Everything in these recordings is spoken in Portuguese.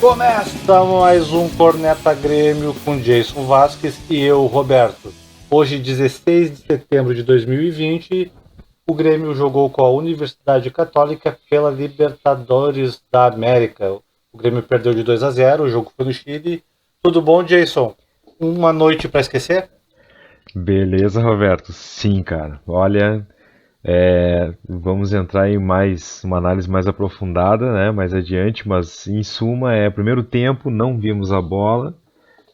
Começa mais um Corneta Grêmio com Jason Vasquez e eu, Roberto. Hoje, 16 de setembro de 2020, o Grêmio jogou com a Universidade Católica pela Libertadores da América. O Grêmio perdeu de 2-0, o jogo foi no Chile. Tudo bom, Jason? Uma noite para esquecer? Beleza, Roberto? Sim, cara. Olha, vamos entrar em mais uma análise mais aprofundada, né? Mais adiante, mas em suma primeiro tempo não vimos a bola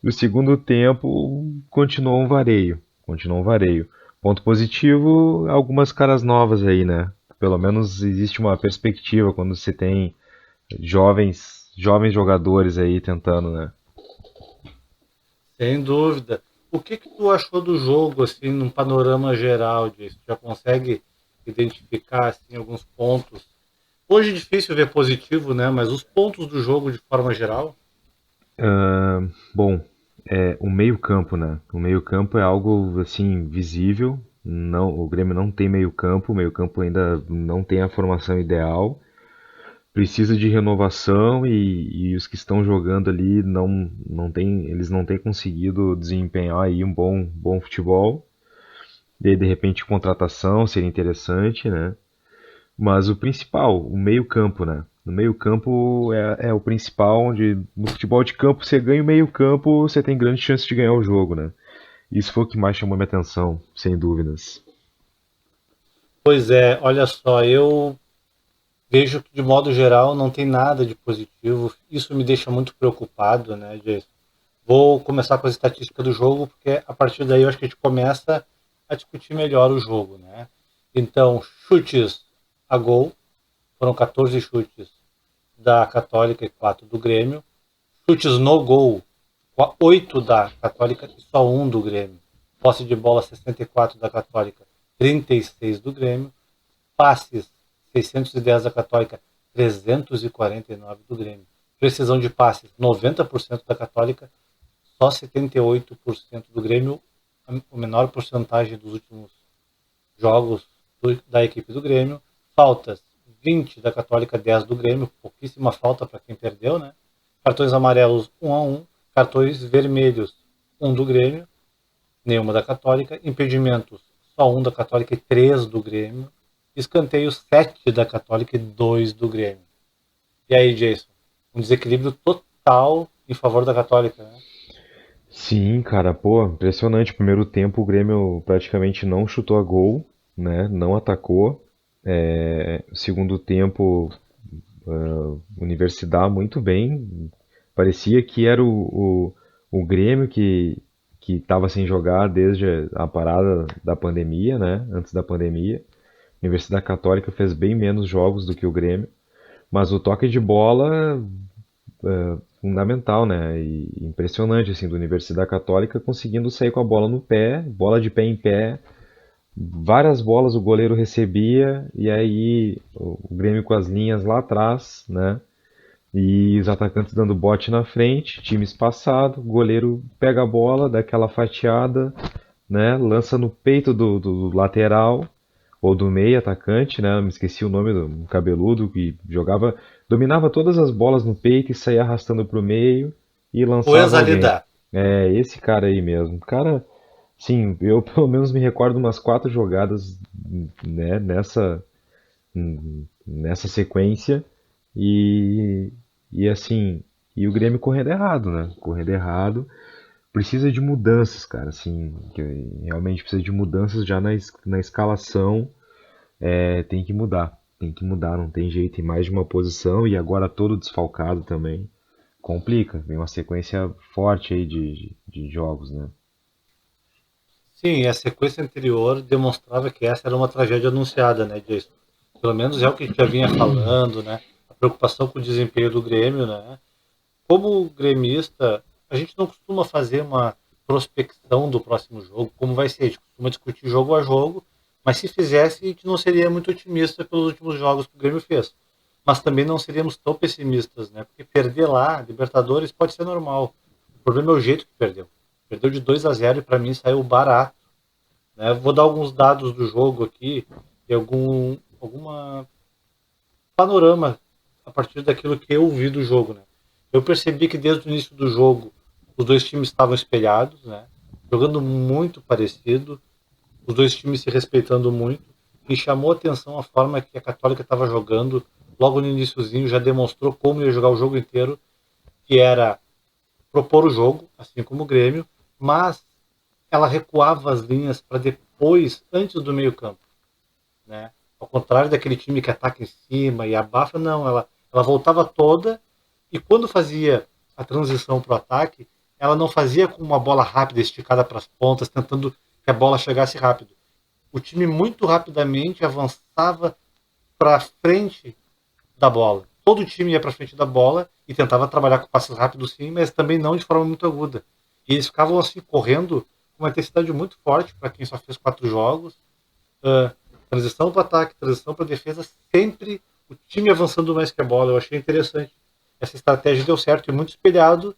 e o segundo tempo continuou um vareio. Ponto positivo, algumas caras novas aí, né? Pelo menos existe uma perspectiva quando se tem jovens jogadores aí tentando, né? Sem dúvida. O que tu achou do jogo, assim, num panorama geral disso? Já consegue identificar, assim, alguns pontos? Hoje é difícil ver positivo, né? Mas os pontos do jogo de forma geral. Bom, o meio-campo, né? O meio-campo é algo assim visível. Não, o Grêmio não tem meio-campo, o meio-campo ainda não tem a formação ideal. Precisa de renovação e os que estão jogando ali eles não têm conseguido desempenhar aí um bom futebol. E aí, de repente, contratação seria interessante, né? Mas o principal, o meio-campo, né? No meio-campo é o principal, onde no futebol de campo você ganha o meio-campo, você tem grande chance de ganhar o jogo, né? Isso foi o que mais chamou minha atenção, sem dúvidas. Pois é, olha só, eu vejo que de modo geral não tem nada de positivo. Isso me deixa muito preocupado, né, Jason? Vou começar com a estatística do jogo, porque a partir daí eu acho que a gente começa a discutir melhor o jogo, né? Então, chutes a gol, foram 14 chutes da Católica e 4 do Grêmio. Chutes no gol, 8 da Católica e só um do Grêmio. Posse de bola 64 da Católica, 36 do Grêmio. Passes 610 da Católica, 349 do Grêmio. Precisão de passes 90% da Católica, só 78% do Grêmio, a menor porcentagem dos últimos jogos da equipe do Grêmio. Faltas 20 da Católica, 10 do Grêmio, pouquíssima falta para quem perdeu, né? Cartões amarelos 1-1, cartões vermelhos 1 do Grêmio, nenhuma da Católica, impedimentos só 1 da Católica e 3 do Grêmio, escanteios 7 da Católica e 2 do Grêmio. E aí, Jason? Um desequilíbrio total em favor da Católica, né? Sim, cara, pô, impressionante. Primeiro tempo o Grêmio praticamente não chutou a gol, né? Não atacou. Segundo tempo, Universidade muito bem. Parecia que era o Grêmio que estava sem jogar desde a parada da pandemia, né? Antes da pandemia. A Universidade Católica fez bem menos jogos do que o Grêmio, mas o toque de bola fundamental, né? E impressionante assim do Universidade Católica conseguindo sair com a bola no pé, bola de pé em pé, várias bolas o goleiro recebia e aí o Grêmio com as linhas lá atrás, né? E os atacantes dando bote na frente, time espaçado, o goleiro pega a bola, dá aquela fatiada, né? Lança no peito do lateral ou do meio atacante, né? Eu me esqueci o nome do cabeludo que jogava, dominava todas as bolas no peito e saía arrastando pro meio e O lançava alguém. Exalidar. É esse cara aí mesmo. Cara, sim, eu pelo menos me recordo umas quatro jogadas, né, nessa sequência e e assim, e o Grêmio correndo errado, né? Correndo errado. Precisa de mudanças, cara, assim, que realmente precisa de mudanças já na escalação tem que mudar, não tem jeito, em mais de uma posição e agora todo desfalcado também. Complica, vem uma sequência forte aí de jogos, né? Sim, a sequência anterior demonstrava que essa era uma tragédia anunciada, né, Jason? Pelo menos é o que a gente já vinha falando, né? A preocupação com o desempenho do Grêmio, né? Como gremista, a gente não costuma fazer uma prospecção do próximo jogo, como vai ser. A gente costuma discutir jogo a jogo, mas se fizesse, a gente não seria muito otimista pelos últimos jogos que o Grêmio fez. Mas também não seríamos tão pessimistas, né? Porque perder lá, Libertadores, pode ser normal. O problema é o jeito que perdeu. Perdeu de 2-0 e para mim saiu barato, né? Vou dar alguns dados do jogo aqui e alguma panorama a partir daquilo que eu vi do jogo, né? Eu percebi que desde o início do jogo os dois times estavam espelhados, né? Jogando muito parecido, os dois times se respeitando muito. E chamou atenção a forma que a Católica estava jogando. Logo no iniciozinho já demonstrou como ia jogar o jogo inteiro, que era propor o jogo, assim como o Grêmio, mas ela recuava as linhas para depois, antes do meio campo, né? Ao contrário daquele time que ataca em cima e abafa, não, ela voltava toda e quando fazia a transição para o ataque, ela não fazia com uma bola rápida esticada para as pontas, tentando que a bola chegasse rápido. O time muito rapidamente avançava para frente da bola. Todo o time ia para frente da bola e tentava trabalhar com passes rápidos sim, mas também não de forma muito aguda. E eles ficavam assim correndo com uma intensidade muito forte para quem só fez 4 jogos. Uh, Transição para ataque, transição para defesa, sempre o time avançando mais que a bola. Eu achei interessante. Essa estratégia deu certo e muito espelhado.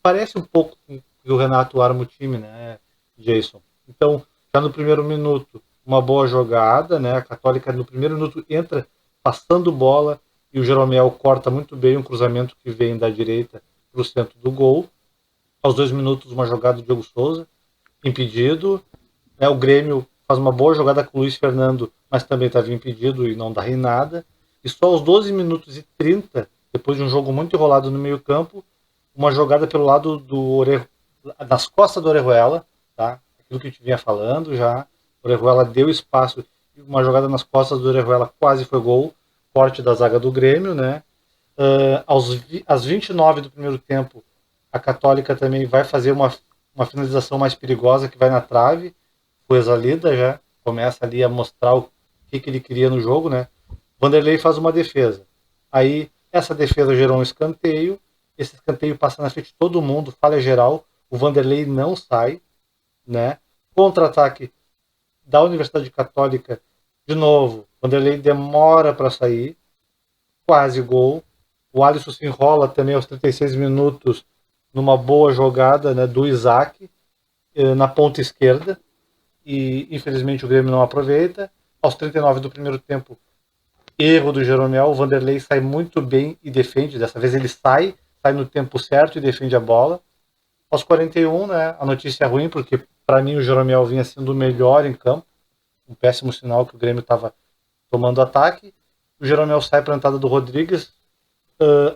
Parece um pouco com que o Renato arma o time, né, Jason? Então, já no primeiro minuto, uma boa jogada, né? A Católica no primeiro minuto entra passando bola e o Jeromel corta muito bem um cruzamento que vem da direita para o centro do gol. Aos 2 minutos, uma jogada do Diogo Souza, impedido. O Grêmio faz uma boa jogada com o Luiz Fernando, mas também estava impedido e não dá em nada. E só aos 12 minutos e 30, depois de um jogo muito enrolado no meio campo, uma jogada pelo lado das costas do Orejuela, tá? Aquilo que a gente vinha falando já. O Orejuela deu espaço, uma jogada nas costas do Orejuela quase foi gol, forte da zaga do Grêmio, né? Às 29 do primeiro tempo, a Católica também vai fazer uma finalização mais perigosa que vai na trave. O Exalida já começa ali a mostrar o que ele queria no jogo, né? Vanderlei faz uma defesa. Aí essa defesa gerou um escanteio. Esse escanteio passa na frente de todo mundo, falha geral. O Vanderlei não sai, né? Contra-ataque da Universidade Católica, de novo. Vanderlei demora para sair, quase gol. O Alisson se enrola também aos 36 minutos numa boa jogada, né, do Isaac na ponta esquerda. E infelizmente o Grêmio não aproveita. Aos 39 do primeiro tempo, erro do Jeromel, o Vanderlei sai muito bem e defende, dessa vez ele sai no tempo certo e defende a bola. Aos 41, né, a notícia é ruim, porque para mim o Jeromel vinha sendo o melhor em campo, um péssimo sinal que o Grêmio estava tomando ataque. O Jeromel sai para a entrada do Rodrigues.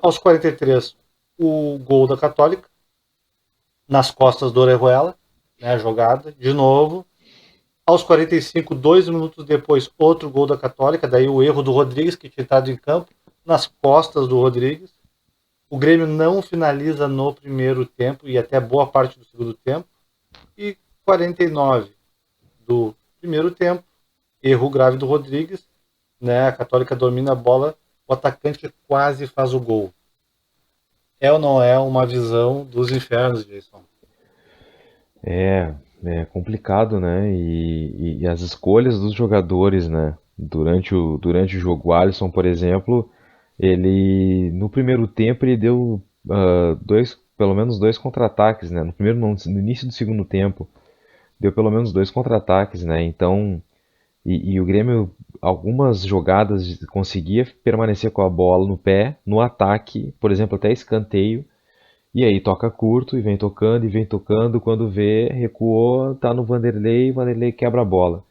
Aos 43, o gol da Católica, nas costas do Orejuela, né, a jogada, de novo. Aos 45, 2 minutos depois, outro gol da Católica, daí o erro do Rodrigues, que tinha entrado em campo, nas costas do Rodrigues. O Grêmio não finaliza no primeiro tempo e até boa parte do segundo tempo. E 49 do primeiro tempo, erro grave do Rodrigues, né? A Católica domina a bola, o atacante quase faz o gol. É ou não é uma visão dos infernos, Jason? É, é complicado, né? E as escolhas dos jogadores, né? Durante o jogo, o Alisson, por exemplo, ele no primeiro tempo ele deu pelo menos dois contra-ataques, né? No primeiro, não, no início do segundo tempo, deu pelo menos dois contra-ataques, né? Então, e o Grêmio, algumas jogadas conseguia permanecer com a bola no pé, no ataque, por exemplo, até escanteio. E aí toca curto e vem tocando, quando vê, recuou, tá no Vanderlei, Vanderlei quebra a bola.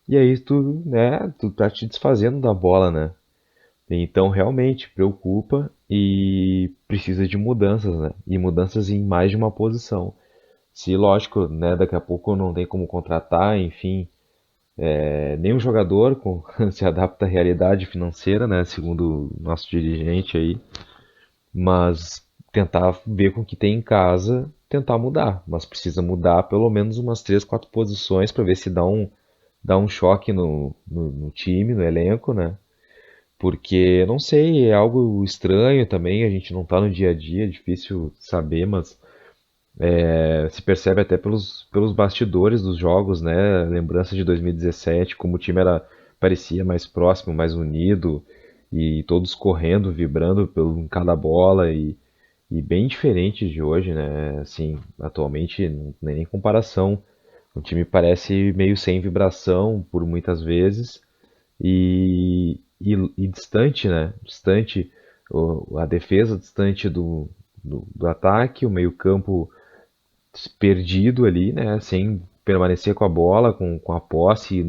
E aí tu, né, tu tá te desfazendo da bola, né? Então realmente preocupa e precisa de mudanças, né? E mudanças em mais de uma posição. Se, lógico, né, daqui a pouco não tem como contratar, enfim, nenhum jogador se adapta à realidade financeira, né, segundo o nosso dirigente aí, mas tentar ver com o que tem em casa, tentar mudar, mas precisa mudar pelo menos umas 3, 4 posições para ver se dá um choque no time, no elenco, né? Porque, não sei, é algo estranho também, a gente não tá no dia a dia, é difícil saber, mas se percebe até pelos bastidores dos jogos, né? Lembrança de 2017, como o time parecia mais próximo, mais unido, e todos correndo, vibrando em cada bola, e bem diferente de hoje, né? Assim, atualmente não tem nem comparação. O time parece meio sem vibração por muitas vezes e distante, né? Distante, a defesa distante do ataque, o meio-campo perdido ali, né? Sem permanecer com a bola, com a posse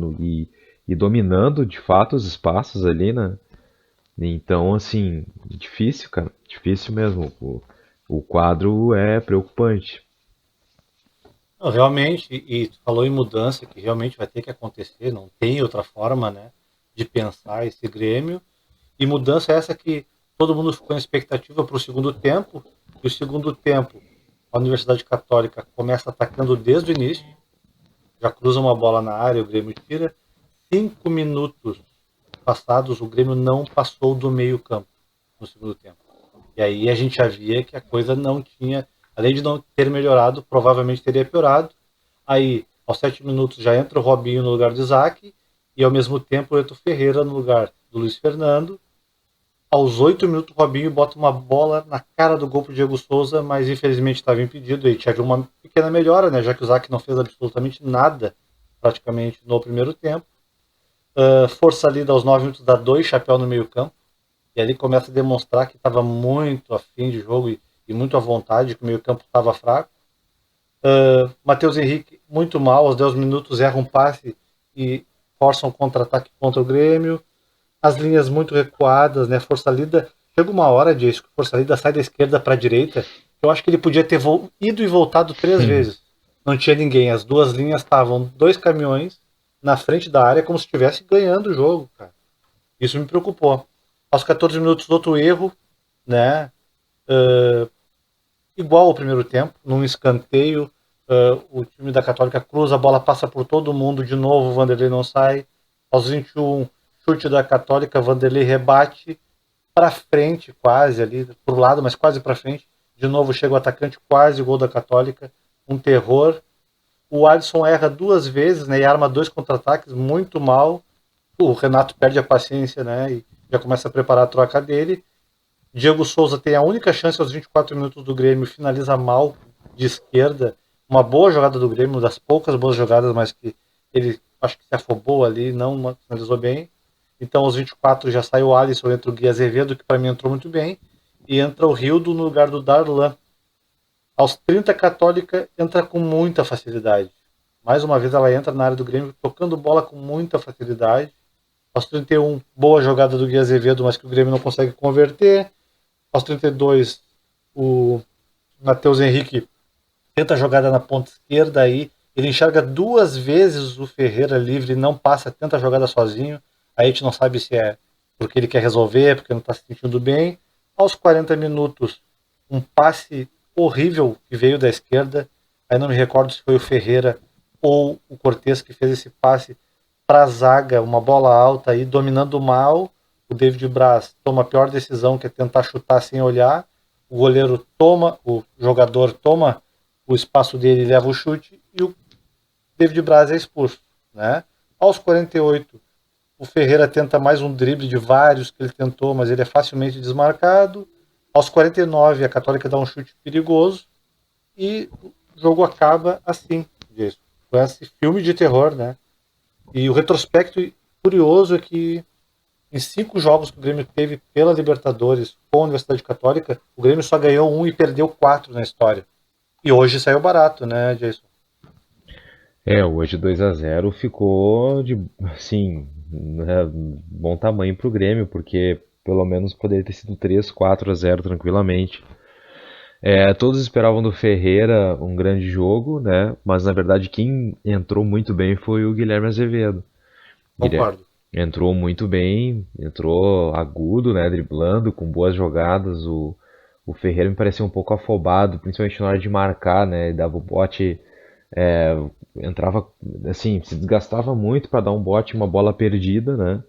e dominando de fato os espaços ali, né? Então, assim, difícil, cara. Difícil mesmo. O quadro é preocupante. Não, realmente, e tu falou em mudança, que realmente vai ter que acontecer, não tem outra forma, né, de pensar esse Grêmio. E mudança essa que todo mundo ficou em expectativa para o segundo tempo, e o segundo tempo, a Universidade Católica começa atacando desde o início, já cruza uma bola na área, o Grêmio tira. 5 minutos passados, o Grêmio não passou do meio campo no segundo tempo. E aí a gente já via que a coisa não tinha, além de não ter melhorado, provavelmente teria piorado. Aí, aos 7 minutos, já entra o Robinho no lugar do Isaac, e ao mesmo tempo entra o Ferreira no lugar do Luiz Fernando. Aos 8 minutos, o Robinho bota uma bola na cara do gol pro Diego Souza, mas infelizmente estava impedido. E tinha uma pequena melhora, né? Já que o Isaac não fez absolutamente nada, praticamente, no primeiro tempo. Força ali aos 9 minutos, dá 2 chapéu no meio-campo. E ali começa a demonstrar que estava muito afim de jogo e muito à vontade, que o meio-campo estava fraco. Matheus Henrique, muito mal, aos 10 minutos erra um passe e força um contra-ataque contra o Grêmio. As linhas muito recuadas, né? Força Lida. Chega uma hora disso, que Força Lida sai da esquerda para a direita. Eu acho que ele podia ter ido e voltado 3 vezes. Não tinha ninguém. As duas linhas estavam 2 caminhões na frente da área, como se estivesse ganhando o jogo, cara. Isso me preocupou. Aos 14 minutos, outro erro, né? Igual ao primeiro tempo, num escanteio, o time da Católica cruza, a bola passa por todo mundo, de novo o Vanderlei não sai. Aos 21, chute da Católica, Vanderlei rebate para frente, quase ali, pro lado, mas quase para frente. De novo chega o atacante, quase gol da Católica, um terror. O Alisson erra 2 vezes, né, e arma 2 contra-ataques, muito mal. O Renato perde a paciência, né, e já começa a preparar a troca dele. Diego Souza tem a única chance aos 24 minutos do Grêmio, finaliza mal de esquerda. Uma boa jogada do Grêmio, uma das poucas boas jogadas, mas que ele acho que se afobou ali, não finalizou bem. Então aos 24 já sai o Alisson, entra o Gui Azevedo, que para mim entrou muito bem, e entra o Rildo no lugar do Darlan. Aos 30, a Católica entra com muita facilidade. Mais uma vez ela entra na área do Grêmio, tocando bola com muita facilidade. Aos 31, boa jogada do Gui Azevedo, mas que o Grêmio não consegue converter. Aos 32, o Matheus Henrique tenta a jogada na ponta esquerda aí. Ele enxerga 2 vezes o Ferreira livre, não passa, tenta a jogada sozinho. Aí a gente não sabe se é porque ele quer resolver, porque não está se sentindo bem. Aos 40 minutos, um passe horrível que veio da esquerda. Aí não me recordo se foi o Ferreira ou o Cortez que fez esse passe para a zaga, uma bola alta aí, dominando mal. O David Braz toma a pior decisão, que é tentar chutar sem olhar. O goleiro toma, o jogador toma o espaço dele e leva o chute, e o David Braz é expulso. Né? Aos 48, o Ferreira tenta mais um drible de vários que ele tentou, mas ele é facilmente desmarcado. Aos 49, a Católica dá um chute perigoso e o jogo acaba assim, com esse filme de terror, né? E o retrospecto curioso é que em 5 jogos que o Grêmio teve pela Libertadores com a Universidade Católica, o Grêmio só ganhou um e perdeu 4 na história. E hoje saiu barato, né, Jason? Hoje 2-0 ficou de, assim, né, bom tamanho pro Grêmio, porque pelo menos poderia ter sido 3-4-0 tranquilamente. Todos esperavam do Ferreira um grande jogo, né? Mas na verdade quem entrou muito bem foi o Guilherme Azevedo. Guilherme Concordo. entrou muito bem, entrou agudo, né? Driblando, com boas jogadas. O Ferreira me pareceu um pouco afobado, principalmente na hora de marcar, né? Dava o bote, é, entrava assim, se desgastava muito para dar um bote, uma bola perdida, né?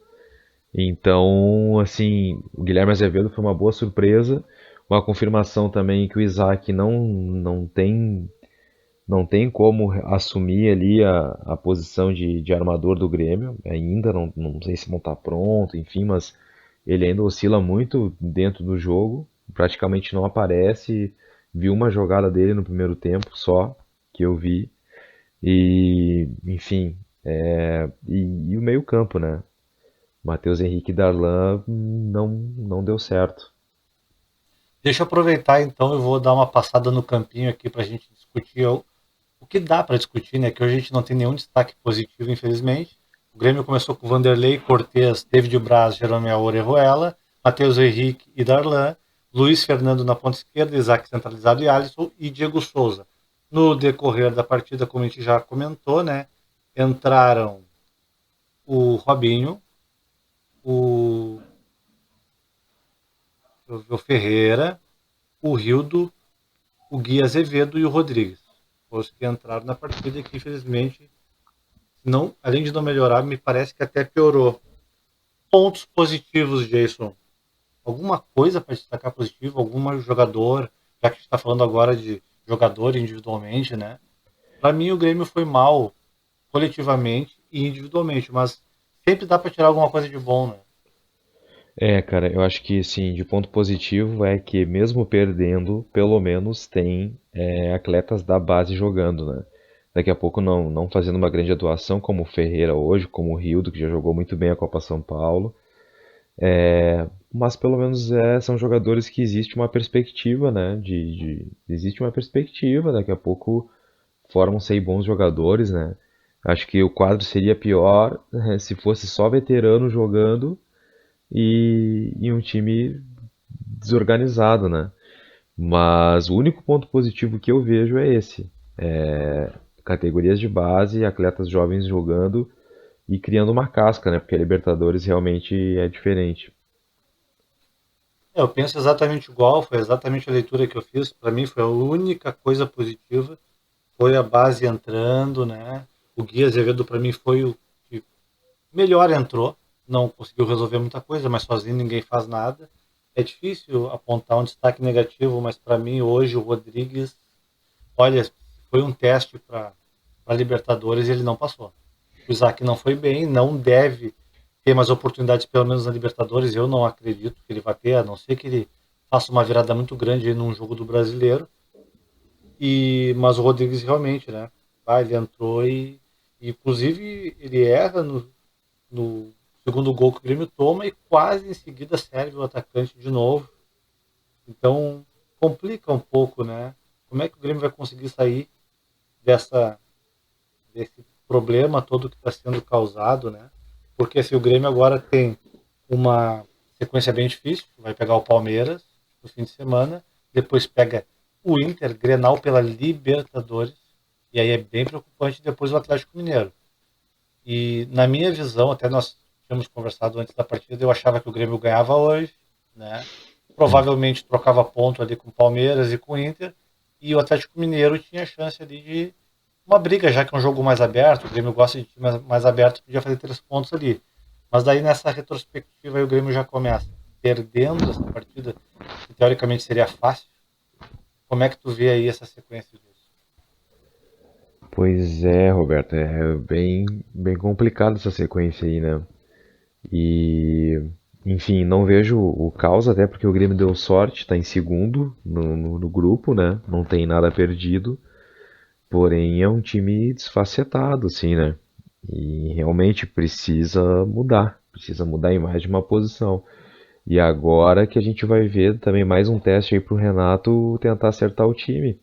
Então, assim, o Guilherme Azevedo foi uma boa surpresa, uma confirmação também que o Isaac não tem como assumir ali a posição de armador do Grêmio, ainda não sei se não está pronto, enfim, mas ele ainda oscila muito dentro do jogo, praticamente não aparece. Vi uma jogada dele no primeiro tempo só, que eu vi, e enfim, e o meio-campo, né? Matheus Henrique e Darlan não deu certo. Deixa eu aproveitar então e vou dar uma passada no campinho aqui para a gente discutir o que dá para discutir, né? Que hoje a gente não tem nenhum destaque positivo, infelizmente. O Grêmio começou com Vanderlei, Cortez, David Braz, Jeromel Orejuela, Matheus Henrique e Darlan, Luiz Fernando na ponta esquerda, Isaac centralizado e Alisson e Diego Souza. No decorrer da partida, como a gente já comentou, né? Entraram o Robinho, o, o Ferreira, o Rildo, o Gui Azevedo e o Rodrigues. Os que entraram na partida e que infelizmente, não, além de não melhorar, me parece que até piorou. Pontos positivos, Jason. Alguma coisa para destacar positivo? Algum jogador, já que a gente está falando agora de jogador individualmente, né? Para mim, o Grêmio foi mal coletivamente e individualmente, mas sempre dá para tirar alguma coisa de bom, né? É, cara, eu acho que sim, de ponto positivo é que mesmo perdendo, pelo menos tem atletas da base jogando, né? Daqui a pouco não fazendo uma grande atuação como o Ferreira hoje, como o Rildo, que já jogou muito bem a Copa São Paulo, mas pelo menos são jogadores que existe uma perspectiva, né? Existe uma perspectiva, daqui a pouco formam-se aí bons jogadores, né? Acho que o quadro seria pior se fosse só veterano jogando e um time desorganizado, né? Mas o único ponto positivo que eu vejo é esse. Categorias de base, atletas jovens jogando e criando uma casca, né? Porque a Libertadores realmente é diferente. Eu penso exatamente igual, foi exatamente a leitura que eu fiz. Para mim, foi a única coisa positiva. Foi a base entrando, né? O Gui Azevedo, para mim, foi o que melhor entrou. Não conseguiu resolver muita coisa, mas sozinho ninguém faz nada. É difícil apontar um destaque negativo, mas para mim, hoje, o Rodrigues, olha, foi um teste para a Libertadores e ele não passou. O Isaac não foi bem, não deve ter mais oportunidades, pelo menos na Libertadores. Eu não acredito que ele vai ter, a não ser que ele faça uma virada muito grande num jogo do brasileiro. Mas o Rodrigues realmente, né? Ele entrou e inclusive ele erra no segundo gol que o Grêmio toma e quase em seguida serve o atacante de novo. Então complica um pouco, né? Como é que o Grêmio vai conseguir sair dessa desse problema todo que está sendo causado, né? Porque se o Grêmio agora tem uma sequência bem difícil, vai pegar o Palmeiras no fim de semana, depois pega o Inter, Grenal pela Libertadores, e aí é bem preocupante depois o Atlético Mineiro. E na minha visão, até nós tínhamos conversado antes da partida, eu achava que o Grêmio ganhava hoje, né? Provavelmente trocava ponto ali com o Palmeiras e com o Inter, e o Atlético Mineiro tinha chance ali de uma briga, já que é um jogo mais aberto, o Grêmio gosta de time mais aberto, podia fazer 3 pontos ali. Mas daí nessa retrospectiva aí o Grêmio já começa perdendo essa partida, que teoricamente seria fácil. Como é que tu vê aí essa sequência disso? Pois é, Roberto, é bem complicado essa sequência aí, né? E, enfim, não vejo o caos, até porque o Grêmio deu sorte, está em segundo no grupo, né? Não tem nada perdido. Porém, é um time desfacetado, assim, né? E realmente precisa mudar em mais de uma posição. E agora que a gente vai ver também mais um teste aí pro Renato tentar acertar o time.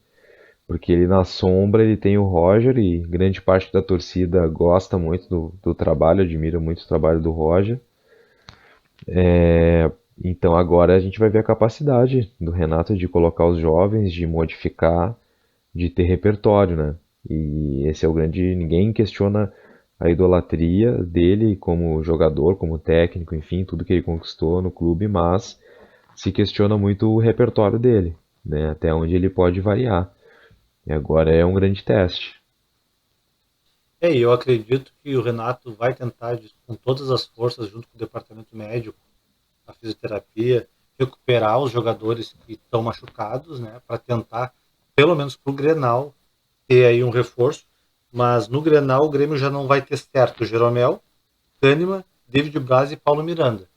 Porque ele na sombra ele tem o Roger e grande parte da torcida gosta muito do trabalho, admira muito o trabalho do Roger. Então agora a gente vai ver a capacidade do Renato de colocar os jovens, de modificar, de ter repertório, né? E esse é o grande. Ninguém questiona a idolatria dele como jogador, como técnico, enfim, tudo que ele conquistou no clube, mas se questiona muito o repertório dele, né? Até onde ele pode variar. E agora é um grande teste. E eu acredito que o Renato vai tentar, com todas as forças, junto com o departamento médico, a fisioterapia, recuperar os jogadores que estão machucados, né, para tentar, pelo menos para o Grenal, ter aí um reforço. Mas no Grenal o Grêmio já não vai ter certo Jeromel, Kahneman, David Braz e Paulo Miranda.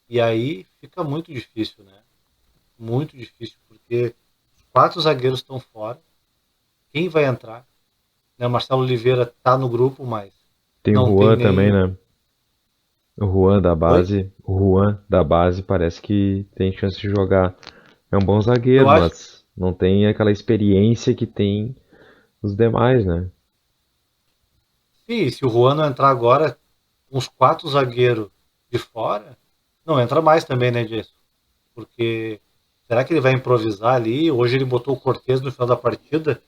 E aí fica muito difícil, né? Muito difícil, porque os 4 zagueiros estão fora. Quem vai entrar? Né? O Marcelo Oliveira está no grupo, mas Tem o não tem Juan também, nem. né? O Juan da Oi? base, o Juan da base parece que tem chance de jogar. É um bom Eu zagueiro, acho, mas não tem aquela experiência que tem os demais, né? sim, se o Juan não entrar agora, com os quatro zagueiros de fora, não entra mais também, né, Jason? Porque será que ele vai improvisar ali? Hoje ele botou o Cortez no final da partida,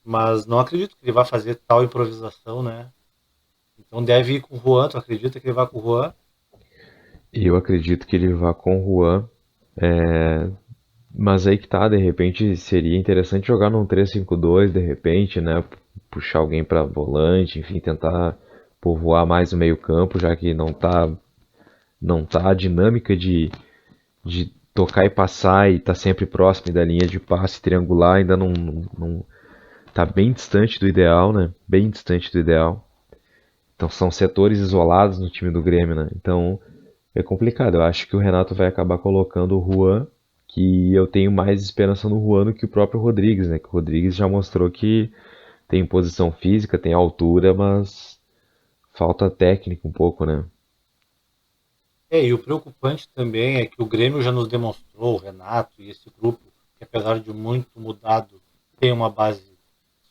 mas não acredito que ele vai fazer tal improvisação, né? Então deve ir com o Juan, tu acredita que ele vai com o Juan? Eu acredito que ele vá com o Juan, mas aí que tá, de repente seria interessante jogar num 3-5-2, de repente, né? Puxar alguém pra volante, enfim, tentar povoar mais o meio-campo, já que não tá a dinâmica de tocar e passar e tá sempre próximo da linha de passe triangular, ainda não tá bem distante do ideal, né? Bem distante do ideal. Então são setores isolados no time do Grêmio, né? Então é complicado. Eu acho que o Renato vai acabar colocando o Juan, que eu tenho mais esperança no Juan do que o próprio Rodrigues, né? Que o Rodrigues já mostrou que tem posição física, tem altura, mas falta técnica um pouco, né? É, e o preocupante também é que o Grêmio já nos demonstrou, o Renato e esse grupo, que apesar de muito mudado, tem uma base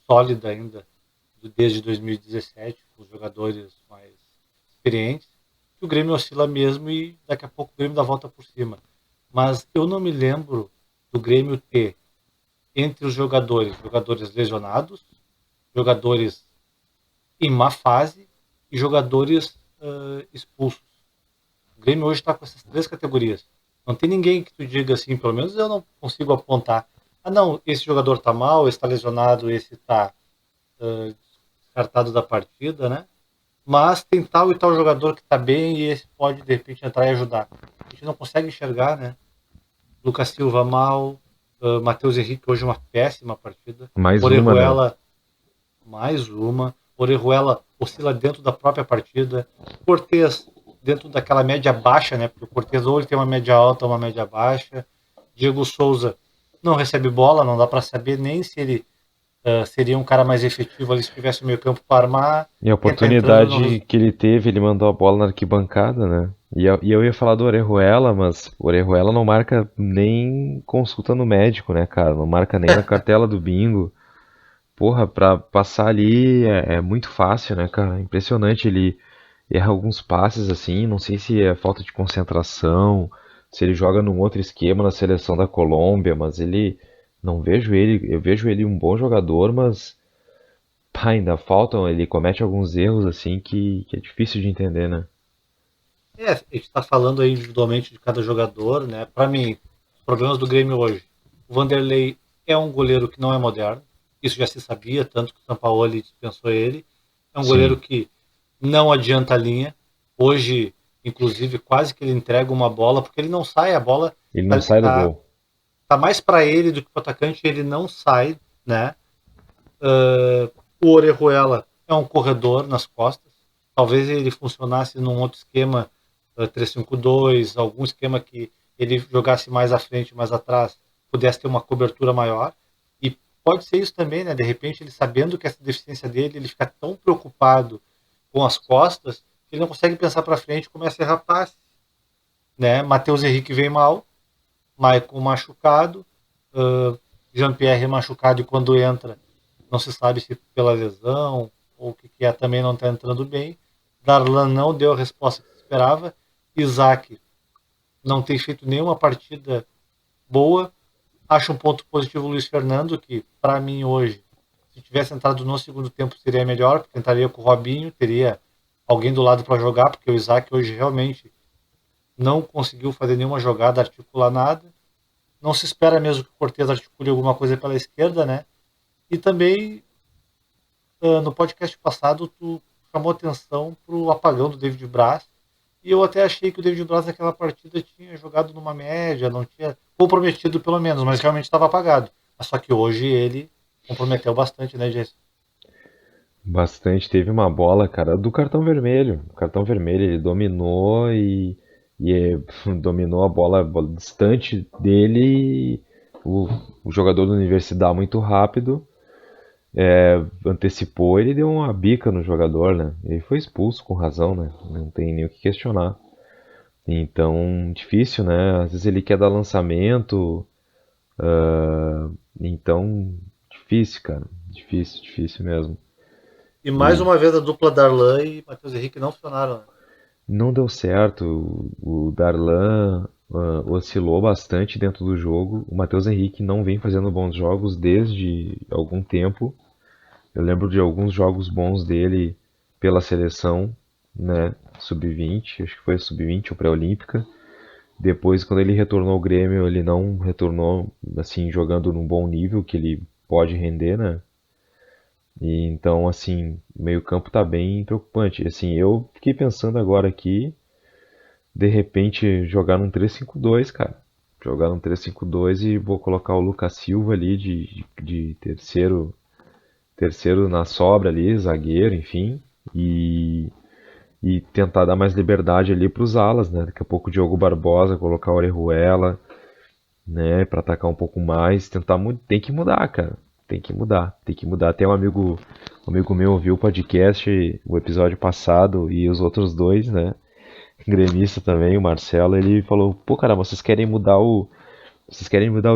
sólida ainda desde 2017, com os jogadores mais experientes, que o Grêmio oscila mesmo e daqui a pouco o Grêmio dá a volta por cima. Mas eu não me lembro do Grêmio ter entre os jogadores, jogadores lesionados, jogadores em má fase e jogadores expulsos. O Grêmio hoje está com essas três categorias. Não tem ninguém que tu diga assim, pelo menos eu não consigo apontar. Ah, não, esse jogador está mal, esse está lesionado, esse está descartado da partida, né? Mas tem tal e tal jogador que está bem e esse pode de repente entrar e ajudar. A gente não consegue enxergar, né? Lucas Silva mal, Matheus Henrique hoje uma péssima partida, Mais uma, né? Orejuela mais uma, Orejuela oscila dentro da própria partida, Cortez dentro daquela média baixa, né? Porque o Cortez ou ele tem uma média alta ou uma média baixa, Diego Souza não recebe bola, não dá para saber nem se ele seria um cara mais efetivo ali se tivesse o meio campo para armar. E a Quem está entrando não oportunidade que ele teve, ele mandou a bola na arquibancada, né? E eu ia falar do Orejuela, mas o Orejuela não marca nem consulta no médico, né, cara? Não marca nem na cartela do bingo. Porra, pra passar ali é muito fácil, né, cara? Impressionante, ele erra alguns passes assim, não sei se é falta de concentração, se ele joga num outro esquema na seleção da Colômbia, mas ele não vejo ele, eu vejo ele um bom jogador, mas pá, ainda faltam, ele comete alguns erros assim que é difícil de entender, né? a gente está falando aí individualmente de cada jogador, né? Para mim, os problemas do Grêmio hoje. O Vanderlei é um goleiro que não é moderno. Isso já se sabia, tanto que o Sampaoli dispensou ele. É um goleiro Sim, que não adianta a linha. Hoje, inclusive, quase que ele entrega uma bola, porque ele não sai, a bola ele não tá, sai do tá, gol. tá mais para ele do que para o atacante, ele não sai, né? O Orejuela é um corredor nas costas. Talvez ele funcionasse num outro esquema 3-5-2, algum esquema que ele jogasse mais à frente, mais atrás, pudesse ter uma cobertura maior. E pode ser isso também, né? De repente, ele sabendo que essa deficiência dele, ele fica tão preocupado com as costas que ele não consegue pensar para frente e começa a errar passe. Né? Matheus Henrique vem mal, Maicon machucado, Jean-Pierre machucado e quando entra não se sabe se pela lesão ou o que, é, também não está entrando bem. Darlan não deu a resposta que se esperava. Isaac não tem feito nenhuma partida boa. Acho um ponto positivo o Luiz Fernando, que para mim hoje, se tivesse entrado no segundo tempo seria melhor, porque entraria com o Robinho, teria alguém do lado para jogar, porque o Isaac hoje realmente não conseguiu fazer nenhuma jogada, articular nada. Não se espera mesmo que o Cortez articule alguma coisa pela esquerda, né? E também no podcast passado tu chamou atenção para o apagão do David Braz. E eu até achei que o David Braz naquela partida tinha jogado numa média, não tinha comprometido pelo menos, mas realmente estava apagado. Mas só que hoje ele comprometeu bastante, né, Jason? Bastante, teve uma bola, cara, do cartão vermelho. O cartão vermelho, ele dominou dominou a bola distante dele. O, o jogador da universidade muito rápido, antecipou, ele deu uma bica no jogador, né? Ele foi expulso com razão, né? Não tem nem o que questionar. Então, difícil, né? Às vezes ele quer dar lançamento, Então, difícil, cara. Difícil, difícil mesmo. E mais E uma vez a dupla Darlan e Matheus Henrique não funcionaram, né? não deu certo. O Darlan oscilou bastante dentro do jogo. O Matheus Henrique não vem fazendo bons jogos desde algum tempo. Eu lembro de alguns jogos bons dele pela seleção, né? Sub-20, acho que foi sub-20 ou pré-olímpica. Depois, quando ele retornou ao Grêmio, ele não retornou assim jogando num bom nível que ele pode render, né? E então, assim, o meio-campo tá bem preocupante. Assim, eu fiquei pensando agora aqui, de repente, jogar num 3-5-2, cara. Jogar num 3-5-2 e vou colocar o Lucas Silva ali de terceiro na sobra ali, zagueiro, enfim. E tentar dar mais liberdade ali para os alas, né? Daqui a pouco o Diogo Barbosa, colocar o Orejuela, né? Para atacar um pouco mais. Tem que mudar, cara. Tem que mudar. Tem que mudar. Até um amigo meu ouviu o podcast, o episódio passado e os outros dois, né? Gremista também, o Marcelo, ele falou: pô, cara, vocês querem mudar o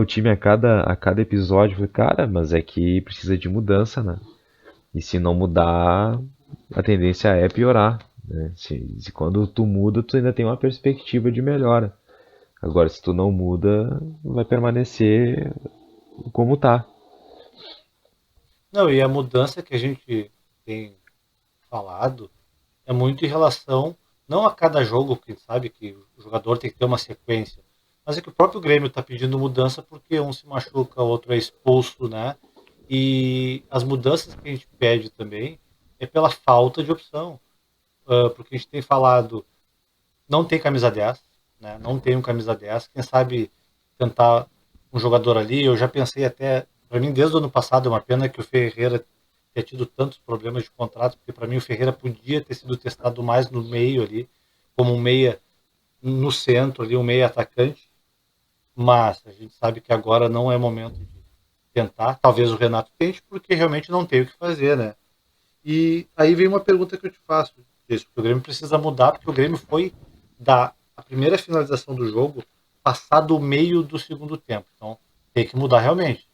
time a cada episódio? Eu falei, cara, mas é que precisa de mudança, né? E se não mudar, a tendência é piorar, né? Se quando tu muda, tu ainda tem uma perspectiva de melhora. Agora, se tu não muda, vai permanecer como tá. Não, e a mudança que a gente tem falado é muito em relação, não a cada jogo, que sabe que o jogador tem que ter uma sequência, mas é que o próprio Grêmio está pedindo mudança porque um se machuca, o outro é expulso, né? E as mudanças que a gente pede também é pela falta de opção. Porque a gente tem falado, não tem camisa 10, né? Não tem um camisa 10. Quem sabe tentar um jogador ali, eu já pensei até, para mim desde o ano passado, é uma pena que o Ferreira tenha tido tantos problemas de contrato, porque para mim o Ferreira podia ter sido testado mais no meio ali, como um meia no centro ali, um meia atacante, mas a gente sabe que agora não é momento de tentar. Talvez o Renato tente, porque realmente não tem o que fazer, né? E aí vem uma pergunta que eu te faço, disso, porque o Grêmio precisa mudar, porque o Grêmio foi da a primeira finalização do jogo passado o meio do segundo tempo. Então tem que mudar realmente.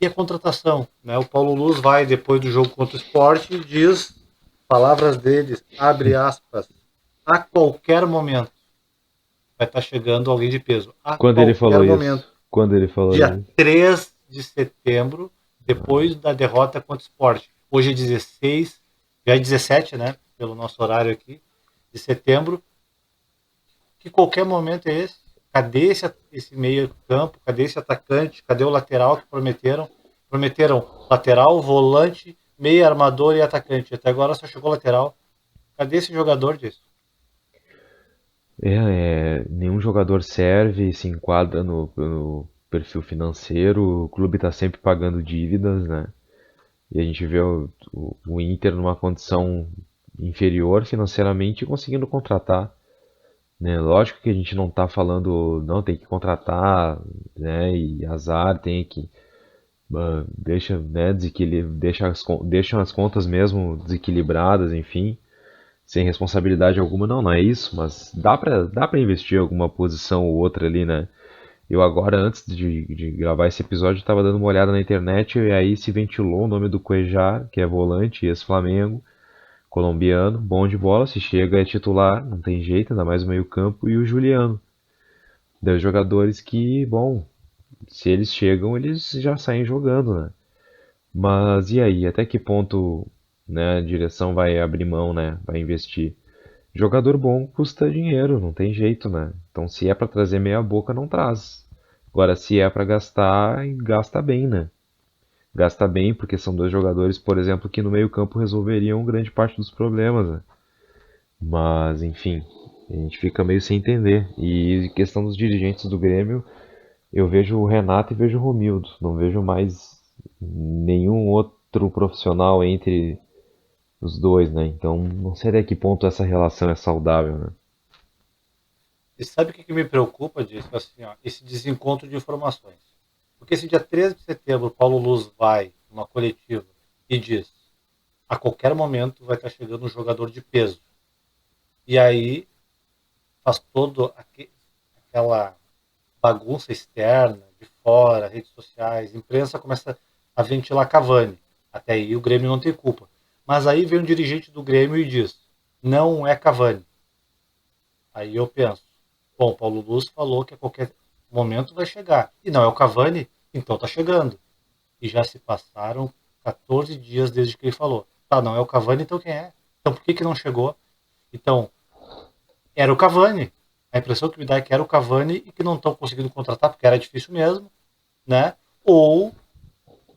E a contratação, né? O Paulo Luz vai depois do jogo contra o Sport e diz, palavras deles, abre aspas, a qualquer momento vai estar chegando alguém de peso. A Quando ele qualquer falou isso? momento. Quando ele falou Dia isso? 3 de setembro, depois da derrota contra o Sport. Hoje é 16, já é 17, né? Pelo nosso horário aqui, de setembro. Que qualquer momento é esse? Cadê esse meio campo? Cadê esse atacante? Cadê o lateral que prometeram? Prometeram lateral, volante, meio armador e atacante. Até agora só chegou lateral. Cadê esse jogador disso? Nenhum jogador serve, se enquadra no perfil financeiro, o clube está sempre pagando dívidas, né? E a gente vê o Inter numa condição inferior financeiramente conseguindo contratar, né? Lógico que a gente não está falando, não, tem que contratar, né? E azar, tem que deixa, né, deixa as contas mesmo desequilibradas, enfim, sem responsabilidade alguma. Não, não é isso, mas dá para investir em alguma posição ou outra ali, né? Eu agora, antes de gravar esse episódio, estava dando uma olhada na internet e aí se ventilou o nome do Cuejar, que é volante, ex-Flamengo, colombiano, bom de bola, se chega é titular, não tem jeito, ainda mais o meio-campo, e o Juliano. Dois jogadores que, bom, se eles chegam, eles já saem jogando, né? Mas e aí, até que ponto, né, a direção vai abrir mão, né? Vai investir? Jogador bom custa dinheiro, não tem jeito, né? Então se é pra trazer meia boca, não traz. Agora, se é pra gastar, gasta bem, né? Gasta bem porque são dois jogadores, por exemplo, que no meio-campo resolveriam grande parte dos problemas, né? Mas, enfim, a gente fica meio sem entender. E questão dos dirigentes do Grêmio, eu vejo o Renato e vejo o Romildo. Não vejo mais nenhum outro profissional entre os dois, né? Então, não sei até que ponto essa relação é saudável, né? E sabe o que me preocupa disso? Assim, ó, esse desencontro de informações. Porque esse dia 13 de setembro, o Paulo Luz vai numa coletiva e diz: a qualquer momento vai estar chegando um jogador de peso. E aí faz todo aquela bagunça externa de fora, redes sociais, imprensa começa a ventilar Cavani. Até aí o Grêmio não tem culpa. Mas aí vem um dirigente do Grêmio e diz: não é Cavani. Aí eu penso: bom, Paulo Luz falou que a qualquer momento vai chegar. E não é o Cavani, então tá chegando. E já se passaram 14 dias desde que ele falou. Tá, não é o Cavani, então quem é? Então por que, que não chegou? Então, era o Cavani. A impressão que me dá é que era o Cavani e que não estão conseguindo contratar, porque era difícil mesmo, né? Ou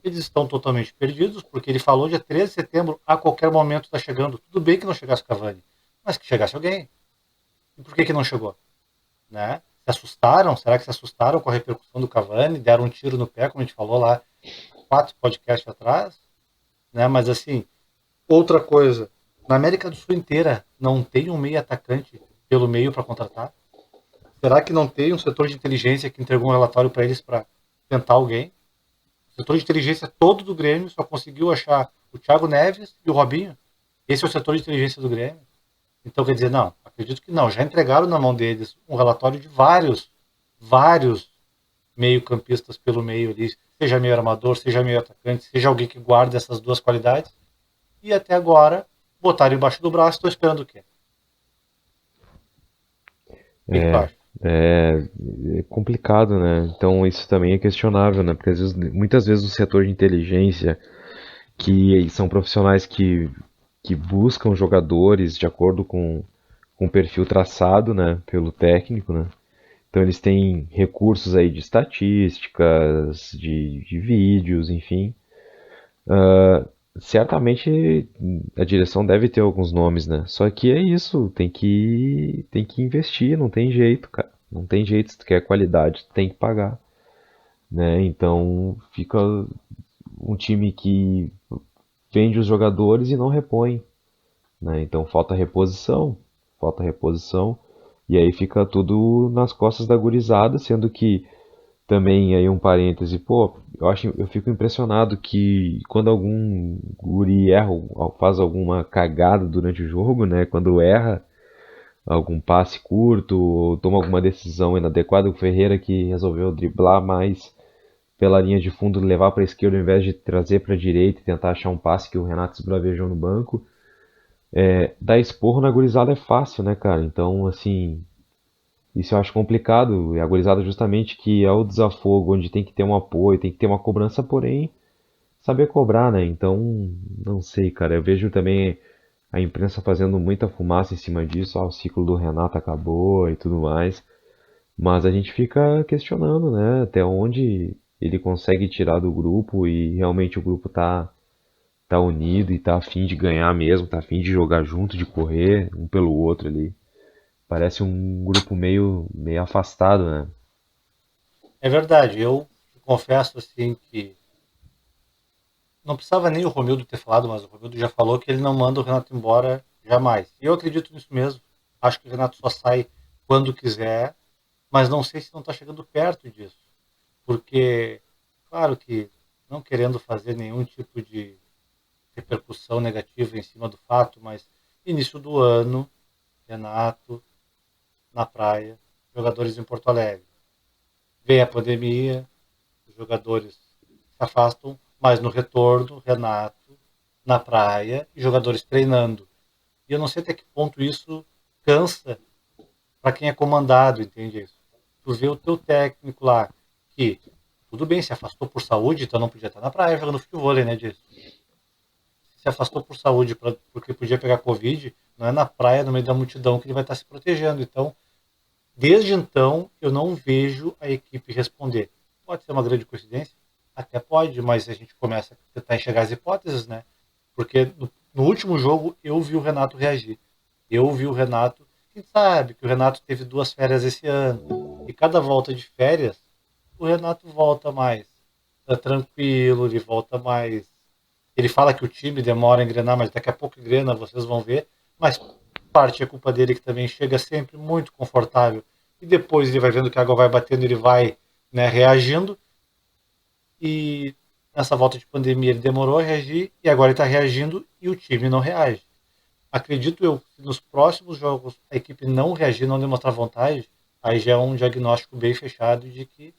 eles estão totalmente perdidos, porque ele falou dia 13 de setembro, a qualquer momento está chegando. Tudo bem que não chegasse o Cavani, mas que chegasse alguém. E por que, que não chegou? Né? Se assustaram? Será que se assustaram com a repercussão do Cavani? Deram um tiro no pé, como a gente falou lá 4 podcasts atrás? Né? Mas assim, outra coisa, na América do Sul inteira não tem um meio atacante pelo meio para contratar? Será que não tem um setor de inteligência que entregou um relatório para eles para tentar alguém? O setor de inteligência todo do Grêmio só conseguiu achar o Thiago Neves e o Robinho. Esse é o setor de inteligência do Grêmio. Então, quer dizer, não, acredito que não. Já entregaram na mão deles um relatório de vários meio-campistas pelo meio ali, seja meio armador, seja meio atacante, seja alguém que guarda essas duas qualidades. E até agora, botaram embaixo do braço, estou esperando o quê? O que, que tu É, acha? é complicado, né? Então isso também é questionável, né? Porque muitas vezes o setor de inteligência, que são profissionais que buscam jogadores de acordo com o perfil traçado, né, pelo técnico, né? Então eles têm recursos aí de estatísticas, de vídeos, enfim. Certamente a direção deve ter alguns nomes, né? Só que é isso, tem que investir, não tem jeito, cara. Não tem jeito, se tu quer qualidade, tu tem que pagar, né? Então fica um time que vende os jogadores e não repõe, né? Então falta reposição, e aí fica tudo nas costas da gurizada, sendo que também aí um parêntese, pô, eu fico impressionado que quando algum guri erra, ou faz alguma cagada durante o jogo, né? Quando erra algum passe curto, ou toma alguma decisão inadequada, o Ferreira que resolveu driblar mais pela linha de fundo, levar para a esquerda ao invés de trazer para a direita e tentar achar um passe que o Renato esbravejou no banco. Dar esporro na gurizada é fácil, né, cara? Então, assim, isso eu acho complicado. E a gurizada justamente que é o desafogo, onde tem que ter um apoio, tem que ter uma cobrança, porém, saber cobrar, né? Então, não sei, cara. Eu vejo também a imprensa fazendo muita fumaça em cima disso. Ah, o ciclo do Renato acabou e tudo mais. Mas a gente fica questionando, né? Até onde ele consegue tirar do grupo e realmente o grupo tá unido e tá afim de ganhar mesmo, tá afim de jogar junto, de correr um pelo outro ali. Parece um grupo meio afastado, né? É verdade, eu te confesso assim que não precisava nem o Romildo ter falado, mas o Romildo já falou que ele não manda o Renato embora jamais. E eu acredito nisso mesmo. Acho que o Renato só sai quando quiser, mas não sei se não está chegando perto disso. Porque, claro que não querendo fazer nenhum tipo de repercussão negativa em cima do fato, mas início do ano, Renato na praia, jogadores em Porto Alegre. Vem a pandemia, os jogadores se afastam, mas no retorno, Renato na praia e jogadores treinando. E eu não sei até que ponto isso cansa para quem é comandado, entende isso? Tu vê o teu técnico lá, que tudo bem, se afastou por saúde, então não podia estar na praia jogando futebol, né, disso. Se afastou por saúde porque podia pegar Covid, não é na praia, no meio da multidão, que ele vai estar se protegendo. Então, desde então, eu não vejo a equipe responder. Pode ser uma grande coincidência? Até pode, mas a gente começa a tentar enxergar as hipóteses, né? Porque no último jogo eu vi o Renato reagir. Eu vi o Renato. Quem sabe que o Renato teve 2 férias esse ano. E cada volta de férias, o Renato volta mais tranquilo, ele volta mais. Ele fala que o time demora a engrenar, mas daqui a pouco engrena, vocês vão ver. Mas parte é culpa dele que também chega sempre muito confortável. E depois ele vai vendo que a água vai batendo, ele vai, né, reagindo. E nessa volta de pandemia ele demorou a reagir e agora ele está reagindo e o time não reage. Acredito eu que nos próximos jogos a equipe não reagir, não demonstrar vontade, aí já é um diagnóstico bem fechado de que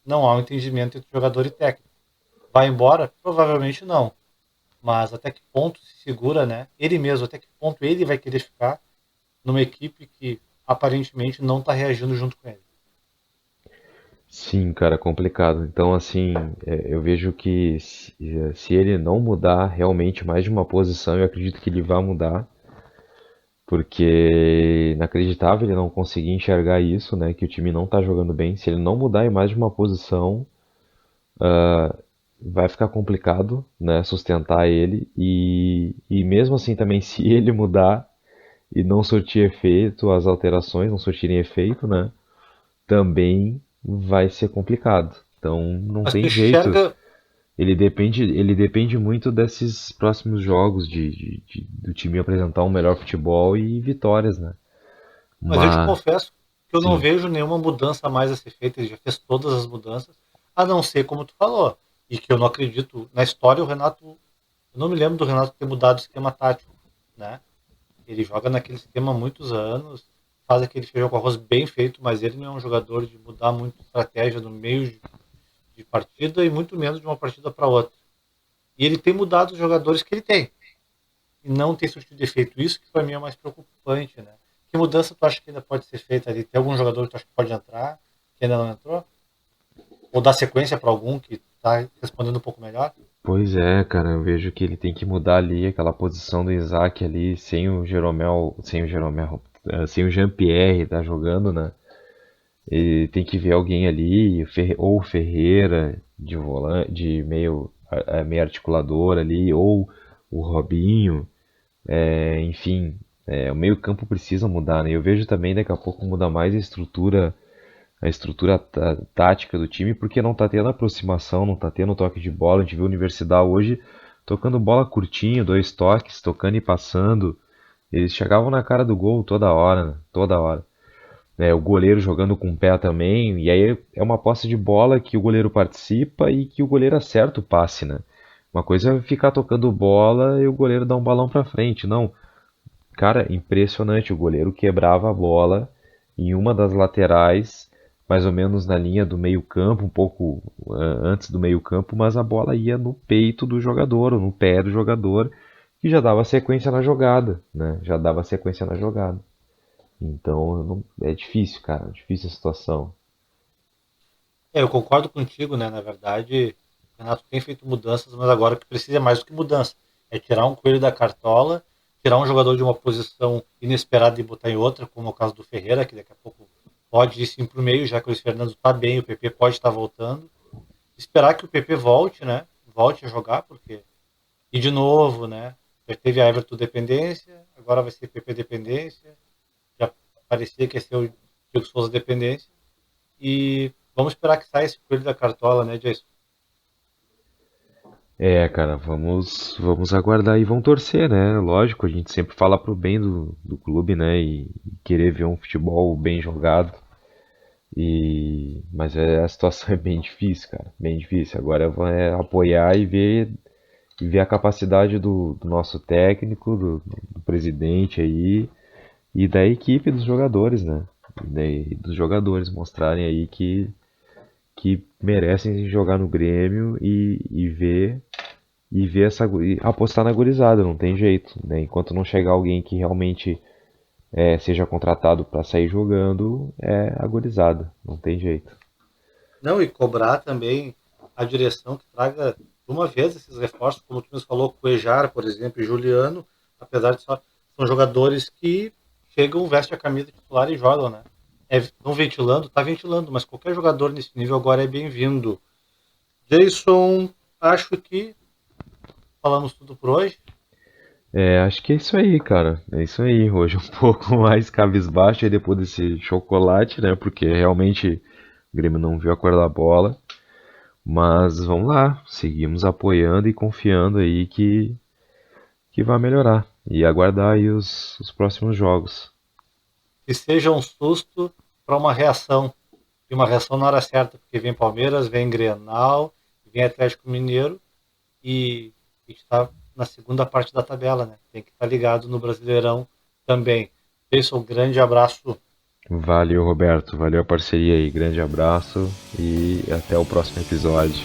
não há um entendimento entre jogador e técnico. Vai embora? Provavelmente não. Mas até que ponto se segura, né? Ele mesmo, até que ponto ele vai querer ficar numa equipe que aparentemente não está reagindo junto com ele. Sim, cara, complicado. Então, assim, eu vejo que se ele não mudar realmente mais de uma posição, eu acredito que ele vai mudar, porque é inacreditável ele não conseguir enxergar isso, né? Que o time não tá jogando bem. Se ele não mudar em mais de uma posição, vai ficar complicado, né? Sustentar ele. E mesmo assim também, se ele mudar e não surtir efeito, as alterações não surtirem efeito, né? Também vai ser complicado. Então não Mas tu tem jeito. enxerga, Ele depende muito desses próximos jogos do time apresentar um melhor futebol e vitórias, né? mas eu te Mas confesso que eu não sim, vejo nenhuma mudança mais a ser feita, ele já fez todas as mudanças, a não ser como tu falou, e que eu não acredito. Na história, o Renato, eu não me lembro do Renato ter mudado o esquema tático, né? Ele joga naquele esquema há muitos anos, faz aquele feijão com arroz bem feito, mas ele não é um jogador de mudar muito estratégia no meio de partida e muito menos de uma partida para outra. E ele tem mudado os jogadores que ele tem. E não tem surtido efeito. Isso que para mim é o mais preocupante, né? Que mudança tu acha que ainda pode ser feita ali? Tem algum jogador que tu acha que pode entrar, que ainda não entrou? Ou dar sequência para algum que está respondendo um pouco melhor? pois é, cara, eu vejo que ele tem que mudar ali aquela posição do Isaac ali, sem o Jean-Pierre tá jogando, né? Ele tem que ver alguém ali, ou o Ferreira de volante, de meio articulador ali, ou o Robinho. Enfim, o meio-campo precisa mudar, né? Eu vejo também daqui a pouco mudar mais a estrutura tática do time, porque não tá tendo aproximação, não tá tendo toque de bola. A gente viu a Universidade hoje tocando bola curtinho, dois toques, tocando e passando. Eles chegavam na cara do gol toda hora, né? Toda hora. O goleiro jogando com o pé também, e aí é uma posse de bola que o goleiro participa e que o goleiro acerta o passe, né? Uma coisa é ficar tocando bola e o goleiro dar um balão pra frente, não. Cara, impressionante. O goleiro quebrava a bola em uma das laterais, mais ou menos na linha do meio-campo, um pouco antes do meio-campo, mas a bola ia no peito do jogador, ou no pé do jogador, que já dava sequência na jogada, né? Já dava sequência na jogada. Então, é difícil, cara, difícil a situação. É, eu concordo contigo, né? Na verdade, o Renato tem feito mudanças, mas agora o que precisa é mais do que mudança. É tirar um coelho da cartola, tirar um jogador de uma posição inesperada e botar em outra, como é o caso do Ferreira, que daqui a pouco pode ir sim para o meio, já que o Luiz Fernando está bem, o PP pode estar voltando. Esperar que o PP volte, né? Volte a jogar, porque. E de novo, né? Já teve a Everton dependência, agora vai ser PP dependência. Já parecia que ia ser o Diego Souza dependência. E vamos esperar que saia esse coelho da cartola, né, Jason? Cara, vamos aguardar e vamos torcer, né? Lógico, a gente sempre fala pro bem do clube, né? E querer ver um futebol bem jogado. Mas a situação é bem difícil, cara, bem difícil. Agora apoiar e ver a capacidade do nosso técnico, do presidente aí e da equipe dos jogadores, né? Dos jogadores mostrarem aí que merecem jogar no Grêmio e ver e apostar na gurizada, não tem jeito, né? Enquanto não chegar alguém que realmente seja contratado para sair jogando, é a gurizada, não tem jeito. Não, e cobrar também a direção que traga de uma vez esses reforços, como tu nos falou, Cuejar, por exemplo, e Juliano, apesar de só são jogadores que chegam, vestem a camisa titular e jogam, né? Estão ventilando, tá ventilando, mas qualquer jogador nesse nível agora é bem-vindo. Jason, acho que falamos tudo por hoje. Acho que é isso aí, cara. É isso aí. Hoje um pouco mais cabisbaixo aí depois desse chocolate, né? Porque realmente o Grêmio não viu a cor da bola. Mas vamos lá, seguimos apoiando e confiando aí que vai melhorar. E aguardar aí os próximos jogos. Que seja um susto para uma reação. E uma reação na hora certa, porque vem Palmeiras, vem Grenal, vem Atlético Mineiro e a gente está na segunda parte da tabela, né? Tem que estar ligado no Brasileirão também. Jason, um grande abraço. Valeu, Roberto. Valeu a parceria aí. Grande abraço e até o próximo episódio.